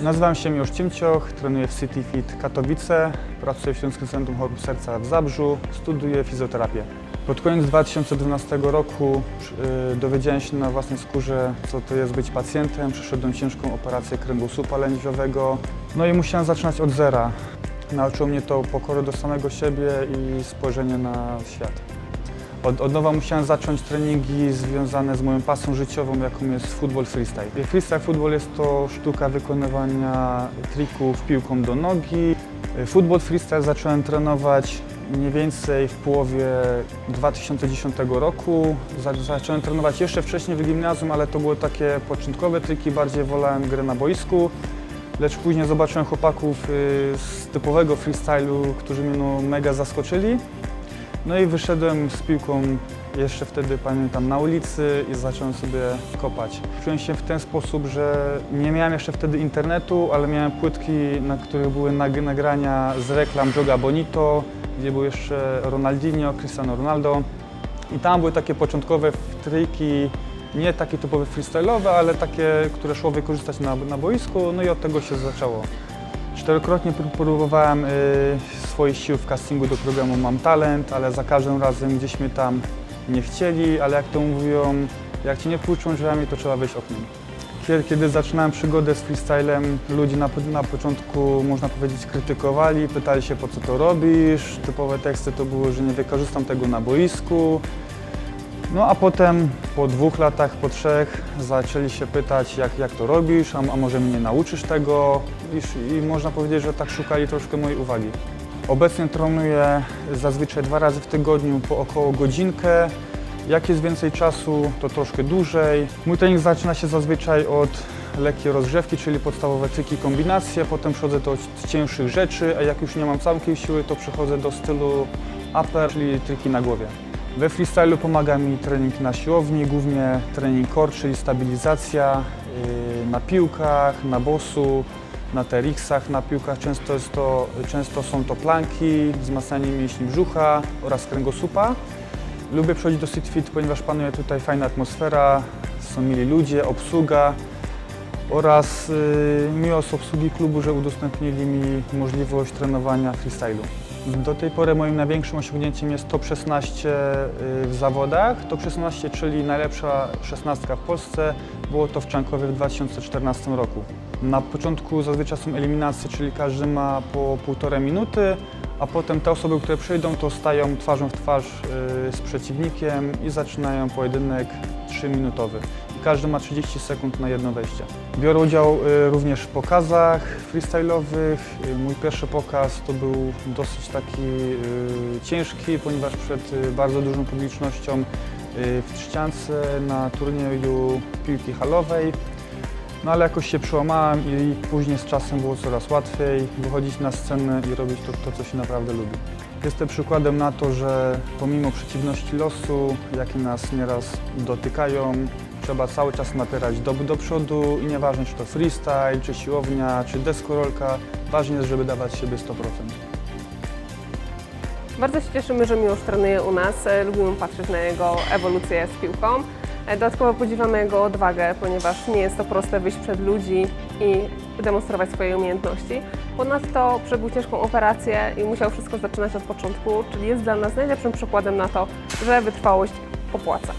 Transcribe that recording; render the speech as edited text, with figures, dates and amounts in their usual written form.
Nazywam się Miłosz Ciemcioch, trenuję w City Fit Katowice, pracuję w Śląskim Centrum Chorób Serca w Zabrzu, studiuję fizjoterapię. Pod koniec 2012 roku dowiedziałem się na własnej skórze, co to jest być pacjentem. Przeszedłem ciężką operację kręgosłupa lędźwiowego, no i musiałem zaczynać od zera. Nauczyło mnie to pokory do samego siebie i spojrzenie na świat. Od nowa musiałem zacząć treningi związane z moją pasją życiową, jaką jest futbol freestyle. Freestyle football jest to sztuka wykonywania trików piłką do nogi. Futbol freestyle zacząłem trenować mniej więcej w połowie 2010 roku. Zacząłem trenować jeszcze wcześniej w gimnazjum, ale to były takie początkowe triki, bardziej wolałem grę na boisku. Lecz później zobaczyłem chłopaków z typowego freestylu, którzy mnie mega zaskoczyli. No i wyszedłem z piłką jeszcze wtedy, pamiętam, na ulicy i zacząłem sobie kopać. Czułem się w ten sposób, że nie miałem jeszcze wtedy internetu, ale miałem płytki, na których były nagrania z reklam Joga Bonito, gdzie był jeszcze Ronaldinho, Cristiano Ronaldo. I tam były takie początkowe triki, nie takie typowe freestyle'owe, ale takie, które szło wykorzystać na boisku, no i od tego się zaczęło. 4-krotnie próbowałem swoich sił w castingu do programu Mam Talent, ale za każdym razem gdzieś mnie tam nie chcieli, ale jak to mówią, jak ci nie puszczą drzwiami, to trzeba wejść oknem. Kiedy zaczynałem przygodę z freestylem, ludzie na początku, można powiedzieć, krytykowali, pytali się, po co to robisz. Typowe teksty to były, że nie wykorzystam tego na boisku. No a potem po 2 latach, po 3 zaczęli się pytać, jak to robisz, a może mnie nauczysz tego i można powiedzieć, że tak szukali troszkę mojej uwagi. Obecnie trenuję zazwyczaj 2 razy w tygodniu po około godzinkę. Jak jest więcej czasu, to troszkę dłużej. Mój trening zaczyna się zazwyczaj od lekkiej rozgrzewki, czyli podstawowe triki, kombinacje, potem przechodzę do cięższych rzeczy, a jak już nie mam całej siły, to przechodzę do stylu upper, czyli triki na głowie. We freestylu pomaga mi trening na siłowni, głównie trening core, czyli stabilizacja na piłkach, na bossu, na TRX-ach, na piłkach. Często są to planki, wzmacnianie mięśni brzucha oraz kręgosłupa. Lubię przychodzić do City Fit, ponieważ panuje tutaj fajna atmosfera, są mili ludzie, obsługa oraz miło z obsługi klubu, że udostępnili mi możliwość trenowania freestylu. Do tej pory moim największym osiągnięciem jest top 16 w zawodach. Top 16, czyli najlepsza 16 w Polsce. Było to w Czankowie w 2014 roku. Na początku zazwyczaj są eliminacje, czyli każdy ma po 1,5 minuty, a potem te osoby, które przyjdą, to stają twarzą w twarz z przeciwnikiem i zaczynają pojedynek 3-minutowy. Każdy ma 30 sekund na jedno wejście. Biorę udział również w pokazach freestyle'owych. Mój pierwszy pokaz to był dosyć taki ciężki, ponieważ przed bardzo dużą publicznością w Trzciance na turnieju piłki halowej. No ale jakoś się przełamałem i później z czasem było coraz łatwiej wychodzić na scenę i robić to, co się naprawdę lubi. Jestem przykładem na to, że pomimo przeciwności losu, jakie nas nieraz dotykają, trzeba cały czas napierać do przodu i nieważne, czy to freestyle, czy siłownia, czy deskorolka, ważne jest, żeby dawać siebie 100%. Bardzo się cieszymy, że Miłosz trenuje u nas. Lubimy patrzeć na jego ewolucję z piłką. Dodatkowo podziwiamy jego odwagę, ponieważ nie jest to proste wyjść przed ludzi i demonstrować swoje umiejętności. Ponadto przebył ciężką operację i musiał wszystko zaczynać od początku, czyli jest dla nas najlepszym przykładem na to, że wytrwałość opłaca.